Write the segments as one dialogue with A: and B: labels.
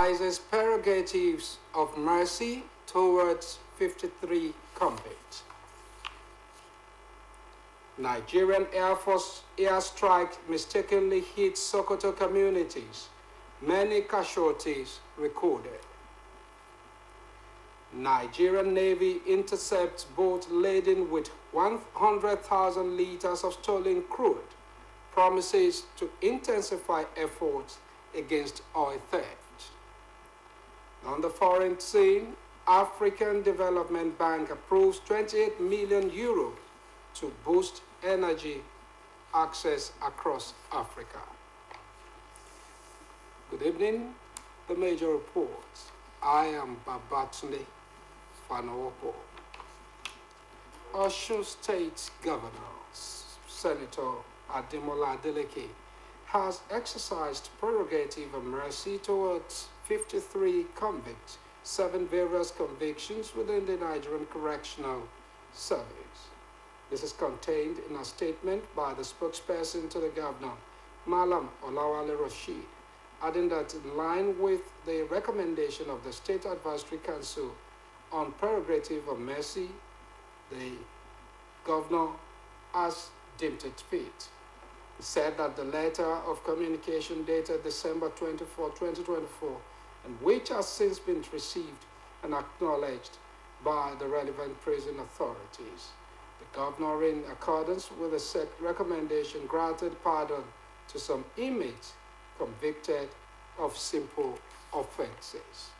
A: exercises prerogatives of mercy towards 53 convicts. Nigerian Air Force airstrike mistakenly hit Sokoto communities. Many casualties recorded. Nigerian Navy intercepts boat laden with 100,000 liters of stolen crude. Promises to intensify efforts against oil theft. On the foreign scene, African Development Bank approves 28 million euros to boost energy access across Africa. Good evening, the major reports. I am Babatunde Fanowo. Osun State Governor, Senator Adeleke, has exercised prerogative of mercy towards 53 convicts, 7 various convictions within the Nigerian Correctional Service. This is contained in a statement by the spokesperson to the governor, Malam Olawale Rashid, adding that in line with the recommendation of the State Advisory Council on prerogative of mercy, the governor has deemed it fit. He said that the letter of communication dated December 24, 2024, and which has since been received and acknowledged by the relevant prison authorities. The governor, in accordance with the said recommendation, granted pardon to some inmates convicted of simple offenses.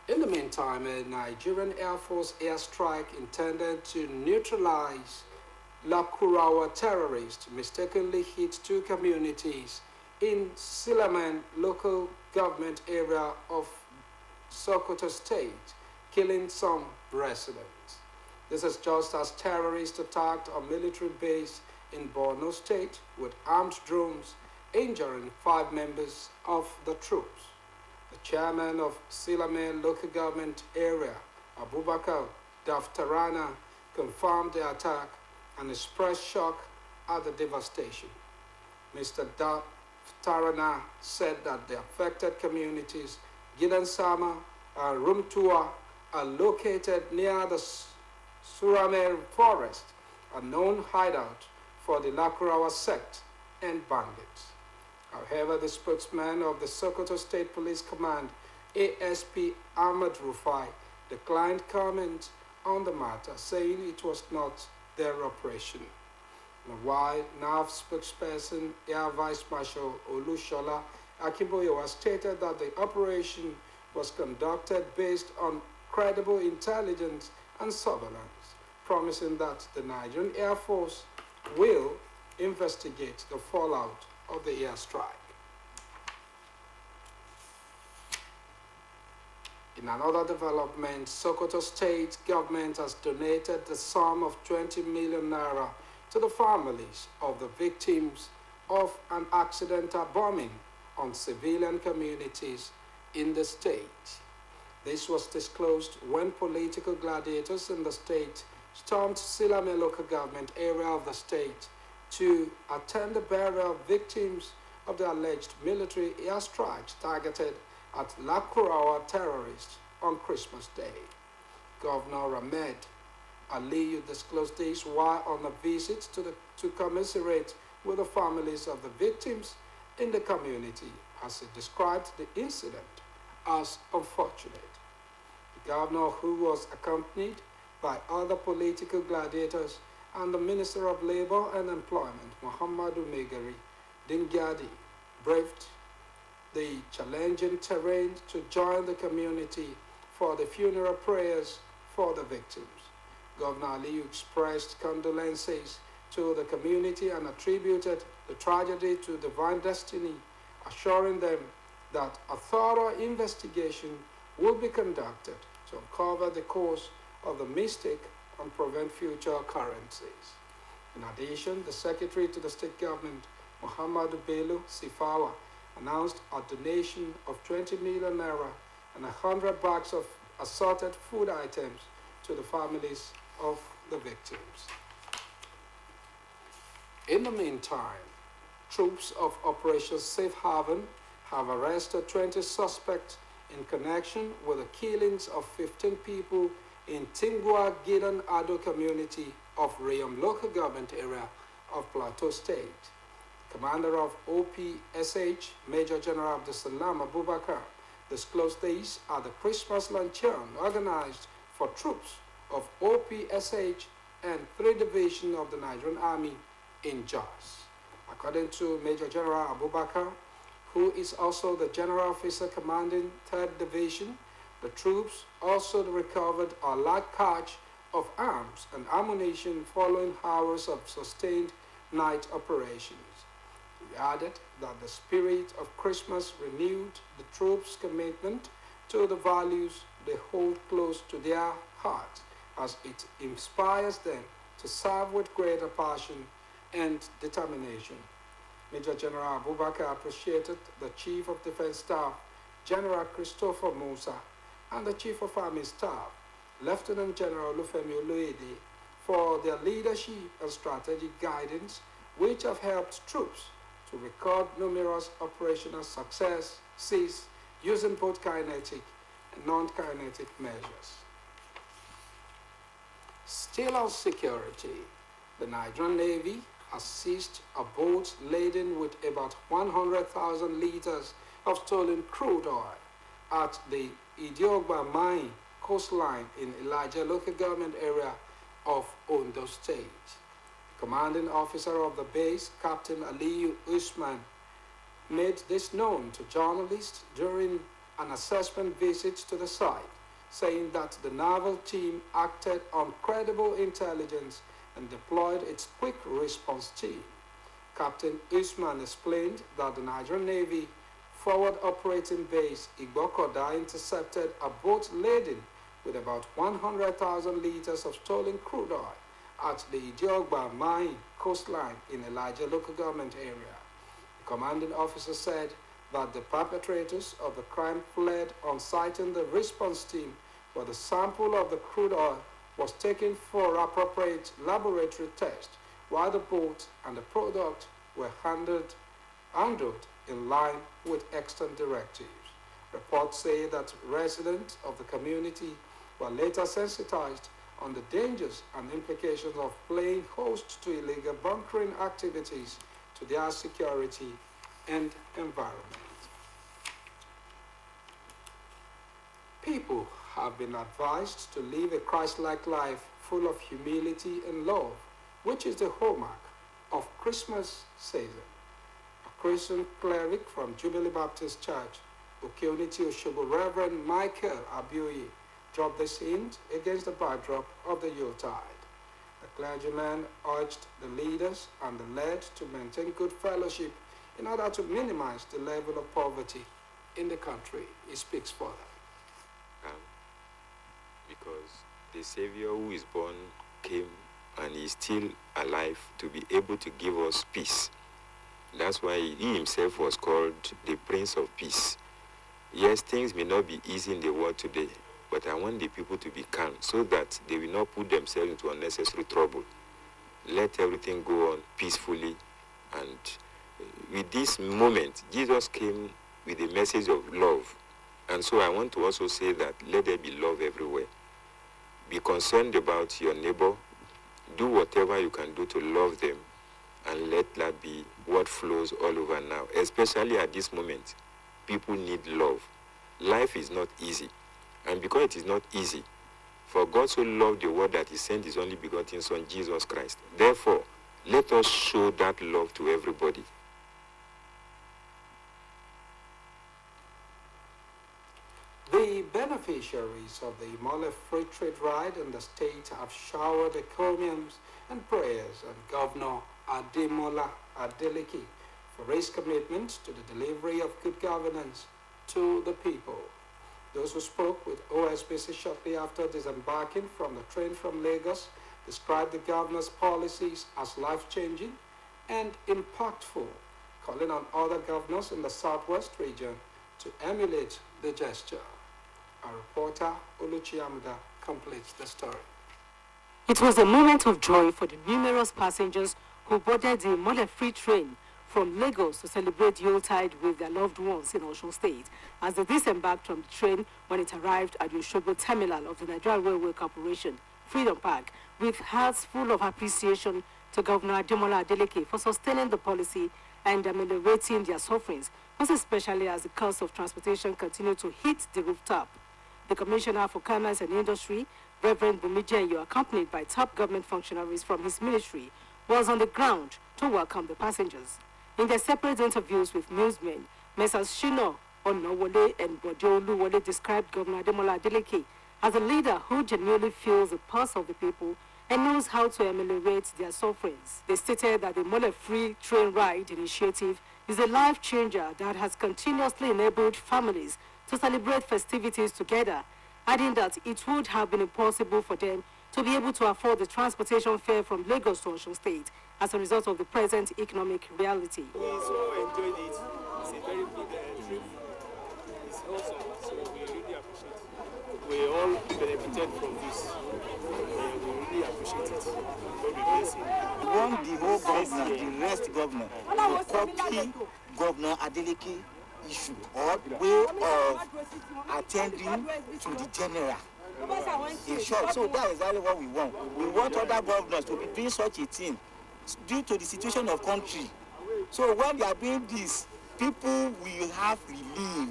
A: In the meantime, a Nigerian Air Force airstrike intended to neutralize Lakurawa terrorists mistakenly hit 2 communities in Silaman local government area of Sokoto State, killing some residents. This is just as terrorists attacked a military base in Borno State with armed drones, injuring 5 members of the troops. The chairman of Silaman local government area, Abubakar Daftarana, confirmed the attack and expressed shock at the devastation. Mr. Daftarana said that the affected communities, Gidansama and Rumtua, are located near the Surame forest, a known hideout for the Lakurawa sect and bandits. However, the spokesman of the Sokoto State Police Command, ASP Ahmed Rufai, declined comment on the matter, saying it was not their operation. While NAV spokesperson Air Vice Marshal Olushola Akiboyewa stated that the operation was conducted based on credible intelligence and surveillance, promising that the Nigerian Air Force will investigate the fallout of the airstrike. In another development, Sokoto State government has donated the sum of 20 million naira to the families of the victims of an accidental bombing on civilian communities in the state. This was disclosed when political gladiators in the state stormed Silame local government area of the state to attend the burial of victims of the alleged military airstrikes targeted at Lakurawa terrorists on Christmas Day. Governor Ahmed Aliyu disclosed this while on a visit to commiserate with the families of the victims in the community, as he described the incident as unfortunate. The governor, who was accompanied by other political gladiators and the Minister of Labor and Employment, Muhammadu Megari Dingyadi, braved the challenging terrain to join the community for the funeral prayers for the victims. Governor Aliyu expressed condolences to the community and attributed the tragedy to divine destiny, assuring them that a thorough investigation will be conducted to uncover the cause of the mistake and prevent future occurrences. In addition, the Secretary to the State Government, Muhammadu Bello Sifawa, announced a donation of 20 million naira and 100 bags of assorted food items to the families of the victims. In the meantime, troops of Operation Safe Haven have arrested 20 suspects in connection with the killings of 15 people in Tingwa Gidan Ado community of Rayom local government area of Plateau State. Commander of OPSH, Major General Abdusalam Abubakar, disclosed this at the Christmas luncheon organized for troops of OPSH and 3 divisions of the Nigerian Army in Jos. According to Major General Abubakar, who is also the General Officer commanding 3rd Division, the troops also recovered a large cache of arms and ammunition following hours of sustained night operations. He added that the spirit of Christmas renewed the troops' commitment to the values they hold close to their hearts, as it inspires them to serve with greater passion and determination. Major General Abubakar appreciated the Chief of Defense Staff, General Christopher Musa, and the Chief of Army Staff, Lieutenant General Olufemi Oloyede, for their leadership and strategic guidance, which have helped troops to record numerous operational successes using both kinetic and non-kinetic measures. Still on security, the Nigerian Navy has seized a boat laden with about 100,000 liters of stolen crude oil at the Idiogba Mine coastline in Elijah local government area of Ondo State. The commanding officer of the base, Captain Aliyu Usman, made this known to journalists during an assessment visit to the site, saying that the naval team acted on credible intelligence and deployed its quick response team. Captain Usman explained that the Nigerian Navy forward operating base Igbokoda intercepted a boat laden with about 100,000 liters of stolen crude oil at the Idiogba Mine coastline in Elijah local government area. The commanding officer said that the perpetrators of the crime fled on sighting the response team, where the sample of the crude oil was taken for appropriate laboratory test, while the boat and the product were handled in line with extant directives. Reports say that residents of the community were later sensitized on the dangers and implications of playing host to illegal bunkering activities to their security and environment. People have been advised to live a Christ-like life full of humility and love, which is the hallmark of Christmas season. A Christian cleric from Jubilee Baptist Church, Okeoniti Osogbo, Reverend Michael Abioye, dropped this hint against the backdrop of the Yuletide. The clergyman urged the leaders and the led to maintain good fellowship in order to minimize the level of poverty in the country. He speaks further.
B: Because the Savior who is born came and is still alive to be able to give us peace. That's why he himself was called the Prince of Peace. Yes, things may not be easy in the world today, but I want the people to be calm so that they will not put themselves into unnecessary trouble. Let everything go on peacefully. And with this moment, Jesus came with a message of love. And so I want to also say that let there be love everywhere. Be concerned about your neighbor. Do whatever you can do to love them, and let that be what flows all over now. Especially at this moment, people need love. Life is not easy. And because it is not easy, for God so loved the world that he sent his only begotten Son, Jesus Christ. Therefore, let us show that love to everybody.
A: The beneficiaries of the Imole Free Trade Ride in the state have showered encomiums and prayers on Governor Ademola Adeleke for his commitment to the delivery of good governance to the people. Those who spoke with OSBC shortly after disembarking from the train from Lagos described the governor's policies as life-changing and impactful, calling on other governors in the southwest region to emulate the gesture. Our reporter, Oluchi Amda, completes the story.
C: It was a moment of joy for the numerous passengers who boarded the Imole Free train from Lagos to celebrate Yuletide with their loved ones in Osun State as they disembarked from the train when it arrived at the Osogbo terminal of the Nigerian Railway Corporation, Freedom Park, with hearts full of appreciation to Governor Adeleke for sustaining the policy and ameliorating their sufferings, most especially as the cost of transportation continued to hit the rooftop. The Commissioner for Commerce and Industry, Reverend Bumijenyo, accompanied by top government functionaries from his ministry, was on the ground to welcome the passengers. In their separate interviews with newsmen, Messrs. Shino Onowole and Bode Oluwole described Governor Adeleke as a leader who genuinely feels the pulse of the people and knows how to ameliorate their sufferings. They stated that the money-free train ride initiative is a life changer that has continuously enabled families to celebrate festivities together, adding that it would have been impossible for them to be able to afford the transportation fare from Lagos to Osun State as a result of the present economic reality.
D: We so enjoyed it. It's a very good trip. It's awesome, so we really appreciate it. We all benefited from this. We really appreciate it. God bless you.
E: We want the whole governor, the rest governor, to copy Governor Adeleke issue or way of attending to the general. In short, so that is exactly what we want. We want other governors to be doing such a thing due to the situation of country. So when they are doing this, people will have relief.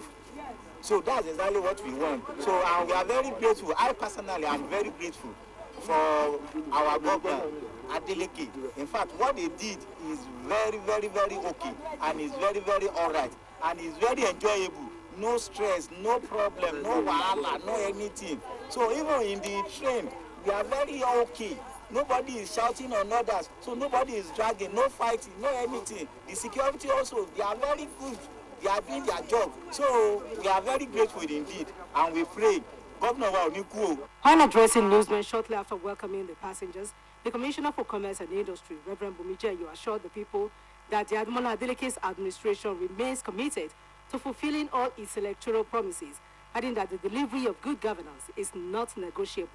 E: So that's exactly what we want. So we are very grateful. I personally am very grateful for our governor, Adeleke. In fact, what they did is very, very, very okay, and is very, very all right, and is very enjoyable. No stress, no problem, no wahala, no anything. So even in the train, we are very okay. Nobody is shouting on others, so nobody is dragging, no fighting, no anything. The security also, they are very good. They are doing their job. So we are very grateful indeed, and we pray. Governor Wauniku.
C: When addressing newsmen shortly after welcoming the passengers, the Commissioner for Commerce and Industry, Reverend Bumijenyo, assured the people that the Admiral Adeleke's administration remains committed to fulfilling all its electoral promises, adding that the delivery of good governance is not negotiable.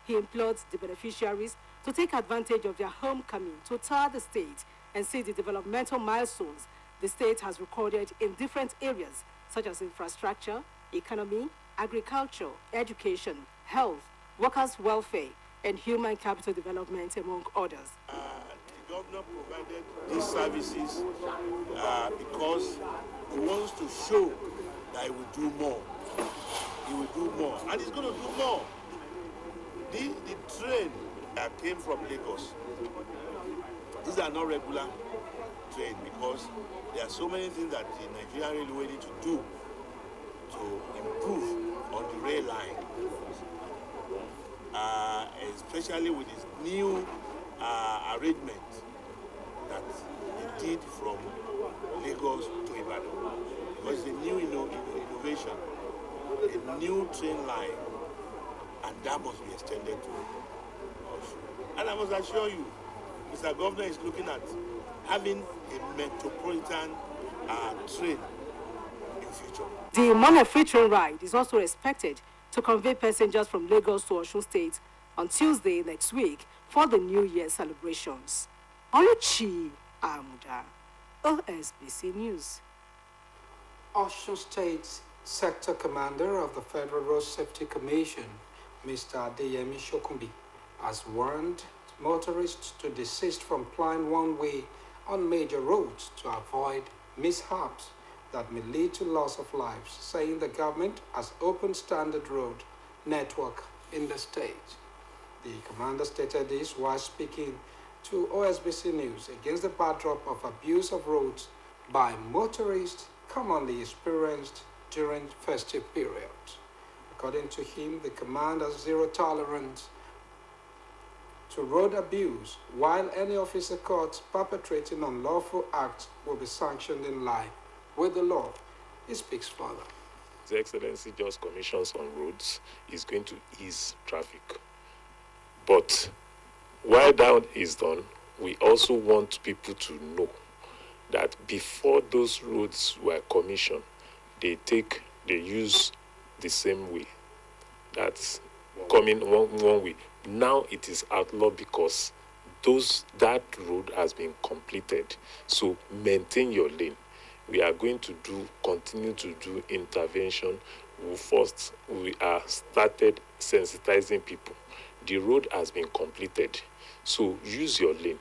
C: He implored the beneficiaries to take advantage of their homecoming to tour the state and see the developmental milestones the state has recorded in different areas, such as infrastructure, economy, agriculture, education, health, workers' welfare, and human capital development, among others.
F: The governor provided these services because he wants to show that he will do more. He will do more, and he's going to do more. The train that came from Lagos, these are not regular train because there are so many things that the Nigerian Railway need to do to improve on the rail line, especially with this new arrangement that they did from Lagos to Ibadan, because it's a new innovation, a new train line, and that must be extended to Osun. And I must assure you, Mr. Governor is looking at having a metropolitan train in future.
C: The money-free train ride is also expected to convey passengers from Lagos to Osun State on Tuesday next week for the New Year celebrations. Oluchi Amuda, OSBC News.
A: Osun State Sector Commander of the Federal Road Safety Commission, Mr. Adeyemi Shokunbi, has warned motorists to desist from plying one way on major roads to avoid mishaps that may lead to loss of lives, saying the government has opened standard road network in the state. The commander stated this while speaking to OSBC News against the backdrop of abuse of roads by motorists commonly experienced during festive periods. According to him, the command has zero tolerance to road abuse, while any officer caught perpetrating unlawful acts will be sanctioned in line with the law. He speaks further.
G: His Excellency just commissions on roads is going to ease traffic. But while that is done, we also want people to know that before those roads were commissioned, they use the same way. That's coming one way. Now it is outlawed because that road has been completed. So maintain your lane. We are going to continue to do intervention. We are started sensitizing people. The road has been completed. So use your lane.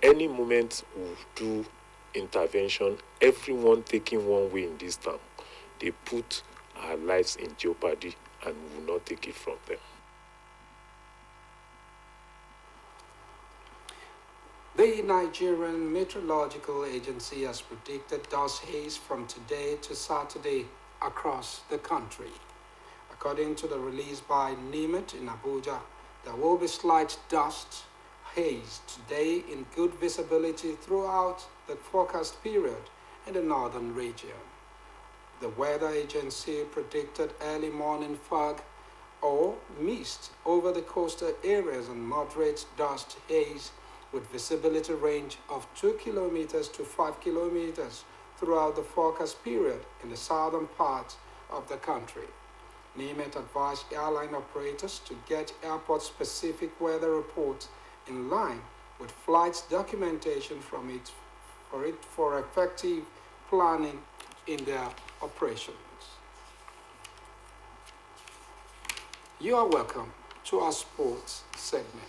G: Any moment we do intervention, everyone taking one way in this town, they put our lives in jeopardy and we will not take it from them.
A: The Nigerian Meteorological Agency has predicted dust haze from today to Saturday across the country. According to the release by NIMET in Abuja, there will be slight dust haze today in good visibility throughout the forecast period in the northern region. The weather agency predicted early morning fog or mist over the coastal areas and moderate dust haze with visibility range of 2 kilometers to 5 kilometers throughout the forecast period in the southern part of the country. NIMET advised airline operators to get airport-specific weather reports in line with flights documentation for effective planning in their operations. You are welcome to our sports segment.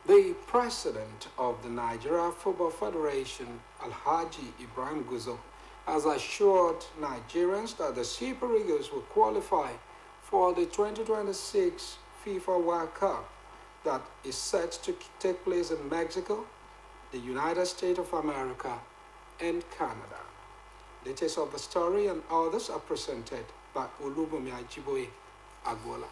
A: The president of the Nigeria Football Federation, Alhaji Ibrahim Guzo, has assured Nigerians that the Super Eagles will qualify for the 2026 FIFA World Cup that is set to take place in Mexico, the United States of America, and Canada. Details of the story and others are presented by Olubunmi Ajiboye Agbola.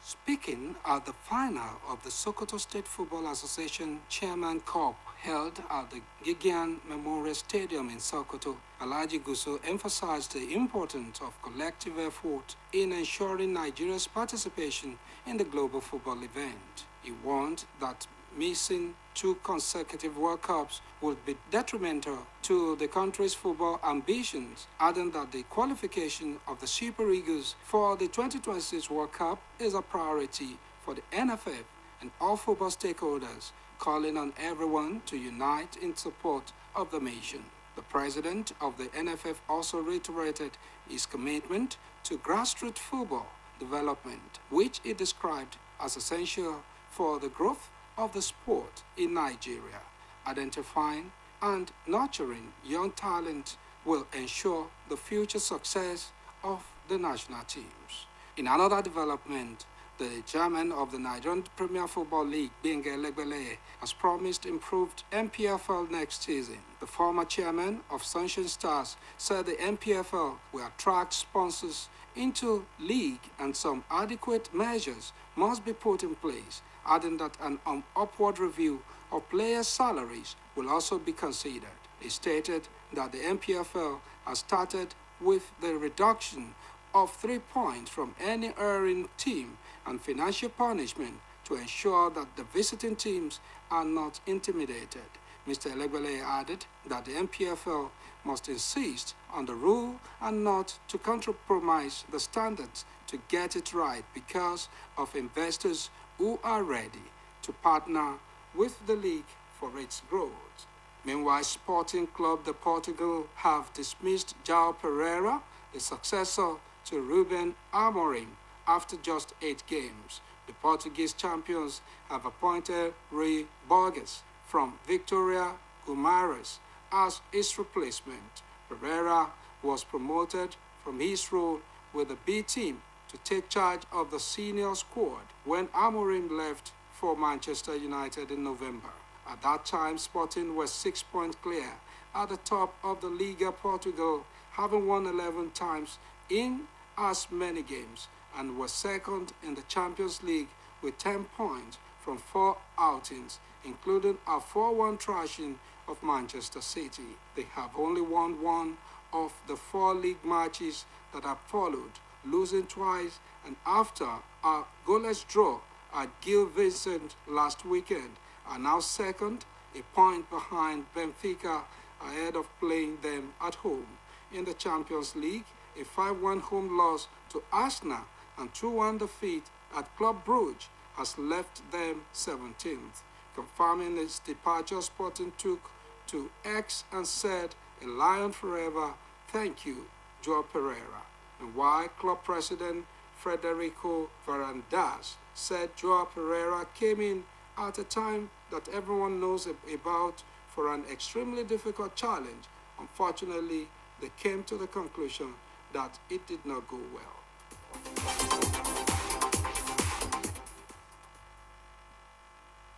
A: Speaking at the final of the Sokoto State Football Association Chairman Cup held at the Gigian Memorial Stadium in Sokoto, Alhaji Guso emphasized the importance of collective effort in ensuring Nigeria's participation in the global football event. He warned that missing 2 consecutive World Cups would be detrimental to the country's football ambitions, adding that the qualification of the Super Eagles for the 2026 World Cup is a priority for the NFF and all football stakeholders, calling on everyone to unite in support of the nation. The president of the NFF also reiterated his commitment to grassroots football development, which he described as essential for the growth of the sport in Nigeria. Identifying and nurturing young talent will ensure the future success of the national teams. In another development, the chairman of the Nigerian Premier Football League, Benga Elegbele, has promised improved MPFL next season. The former chairman of Sunshine Stars said the MPFL will attract sponsors into league and some adequate measures must be put in place, adding that an upward review of players' salaries will also be considered. He stated that the MPFL has started with the reduction of 3 points from any erring team and financial punishment to ensure that the visiting teams are not intimidated. Mr. Elegbele added that the MPFL must insist on the rule and not to compromise the standards to get it right because of investors who are ready to partner with the league for its growth. Meanwhile, Sporting Club de Portugal have dismissed João Pereira, the successor to Ruben Amorim, after just 8 games. The Portuguese champions have appointed Rui Borges from Victoria Guimarães as his replacement. Pereira was promoted from his role with the B team to take charge of the senior squad when Amorim left for Manchester United in November. At that time, Sporting was 6 points clear at the top of the Liga Portugal, having won 11 times in as many games, and was second in the Champions League with 10 points from 4 outings, including a 4-1 thrashing of Manchester City. They have only won 1 of the 4 league matches that have followed, losing twice, and after a goalless draw at Gil Vicente last weekend, are now second, a point behind Benfica ahead of playing them at home. In the Champions League, a 5-1 home loss to Arsenal and 2-1 defeat at Club Brugge has left them 17th. Confirming its departure, Sporting took to X and said, "A lion forever, thank you, Joao Pereira." And while club president Frederico Varandas said Joao Pereira came in at a time that everyone knows about for an extremely difficult challenge, unfortunately, they came to the conclusion that it did not go well.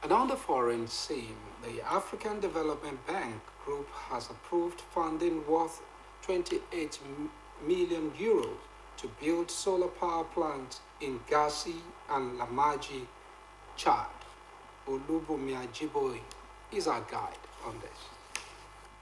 A: And on the foreign scene, the African Development Bank Group has approved funding worth 28 million euros to build solar power plants in Gassi and Lamaji, Chad. Olubumi Ajiboye is our guide on this.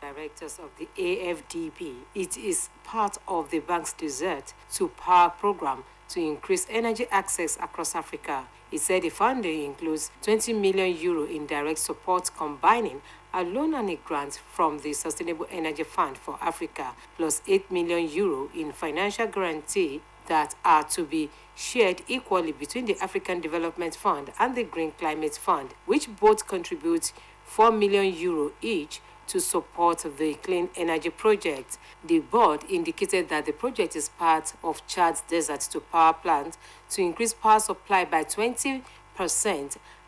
H: Directors of the AFDB. It is part of the bank's Desert to Power program to increase energy access across Africa. It said the funding includes 20 million euro in direct support, combining a loan and a grant from the Sustainable Energy Fund for Africa, plus 8 million euro in financial guarantee that are to be shared equally between the African Development Fund and the Green Climate Fund, which both contribute 4 million euro each to support the clean energy project. The board indicated that the project is part of Chad's Desert to Power plant to increase power supply by 20%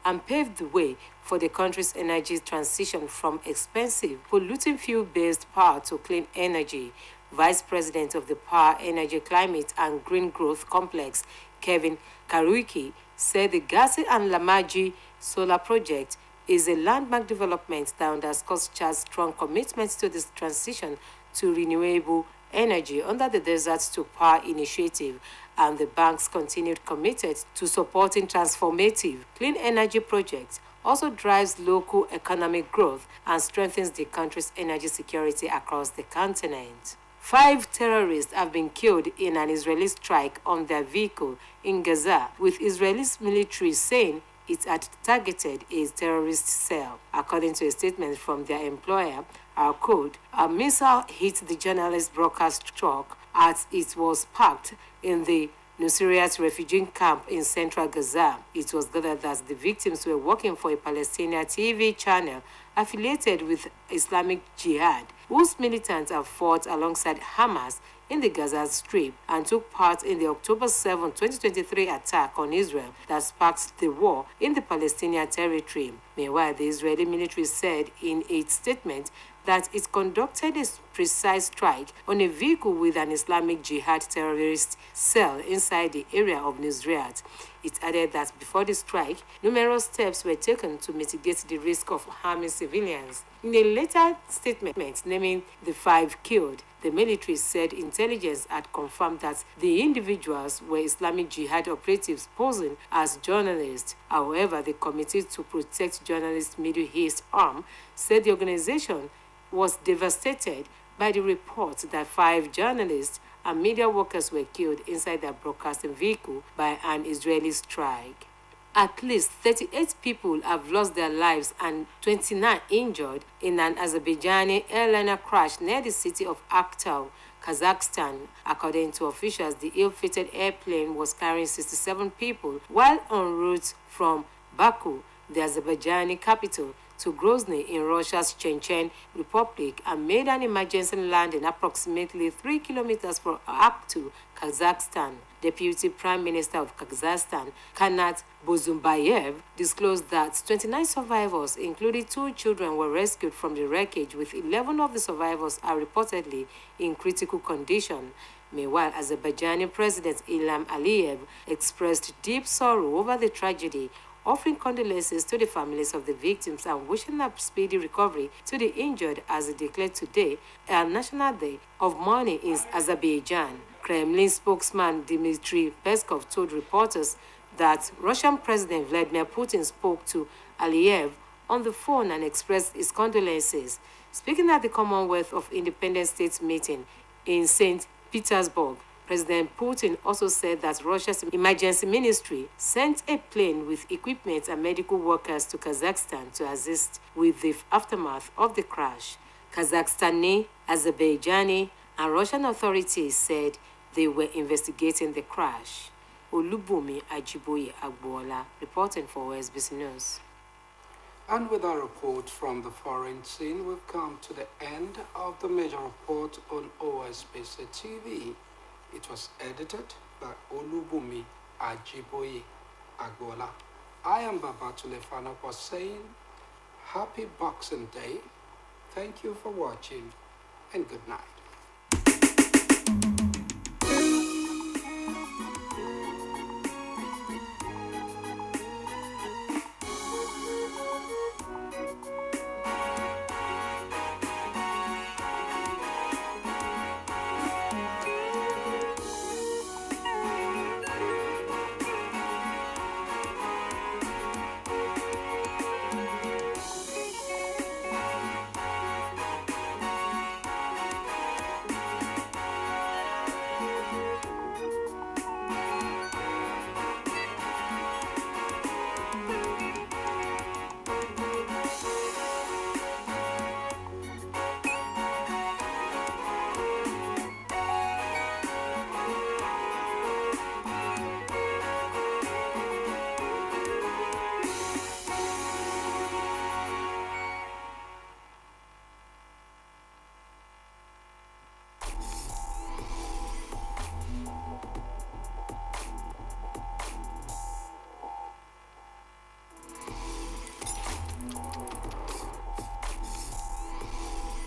H: and pave the way for the country's energy transition from expensive, polluting fuel-based power to clean energy. Vice President of the Power, Energy, Climate and Green Growth Complex, Kevin Karuiki, said the Gassi and Lamaji solar project is a landmark development that underscores Chad's strong commitment to this transition to renewable energy under the Desert to Power initiative, and the bank's continued committed to supporting transformative clean energy projects also drives local economic growth and strengthens the country's energy security across the continent. 5 terrorists have been killed in an Israeli strike on their vehicle in Gaza, with Israeli military saying it had targeted a terrorist cell. According to a statement from their employer, Al Code, a missile hit the journalist broadcast truck as it was parked in the Nuseirat refugee camp in central Gaza. It was gathered that the victims were working for a Palestinian TV channel affiliated with Islamic Jihad, whose militants have fought alongside Hamas in the Gaza Strip and took part in the October 7, 2023 attack on Israel that sparked the war in the Palestinian territory. Meanwhile, the Israeli military said in its statement that it conducted a precise strike on a vehicle with an Islamic Jihad terrorist cell inside the area of Nuseirat. It added that before the strike, numerous steps were taken to mitigate the risk of harming civilians. In a later statement naming the 5 killed, the military said intelligence had confirmed that the individuals were Islamic Jihad operatives posing as journalists. However, the Committee to Protect Journalists Middle East arm said the organization was devastated by the report that 5 journalists and media workers were killed inside their broadcasting vehicle by an Israeli strike. At least 38 people have lost their lives and 29 injured in an Azerbaijani airliner crash near the city of Aktau, Kazakhstan. According to officials, the ill-fated airplane was carrying 67 people while en route from Baku, the Azerbaijani capital, to Grozny in Russia's Chechen Republic, and made an emergency landing approximately 3 kilometers from Aktu, Kazakhstan. Deputy Prime Minister of Kazakhstan, Kanat Bozumbayev, disclosed that 29 survivors, including 2 children, were rescued from the wreckage, with 11 of the survivors are reportedly in critical condition. Meanwhile, Azerbaijani President Ilham Aliyev expressed deep sorrow over the tragedy, offering condolences to the families of the victims and wishing a speedy recovery to the injured, as he declared today a national day of mourning in Azerbaijan. Kremlin spokesman Dmitry Peskov told reporters that Russian President Vladimir Putin spoke to Aliyev on the phone and expressed his condolences. Speaking at the Commonwealth of Independent States meeting in St. Petersburg, President Putin also said that Russia's emergency ministry sent a plane with equipment and medical workers to Kazakhstan to assist with the aftermath of the crash. Kazakhstani, Azerbaijani, and Russian authorities said they were investigating the crash. Olubumi Ajiboye Agbola, reporting for OSBC News.
A: And with our report from the foreign scene, we've come to the end of the major report on OSBC TV. It was edited by Olubumi Ajiboye Agbola. I am Babatule Fanopo saying, Happy Boxing Day. Thank you for watching and good night.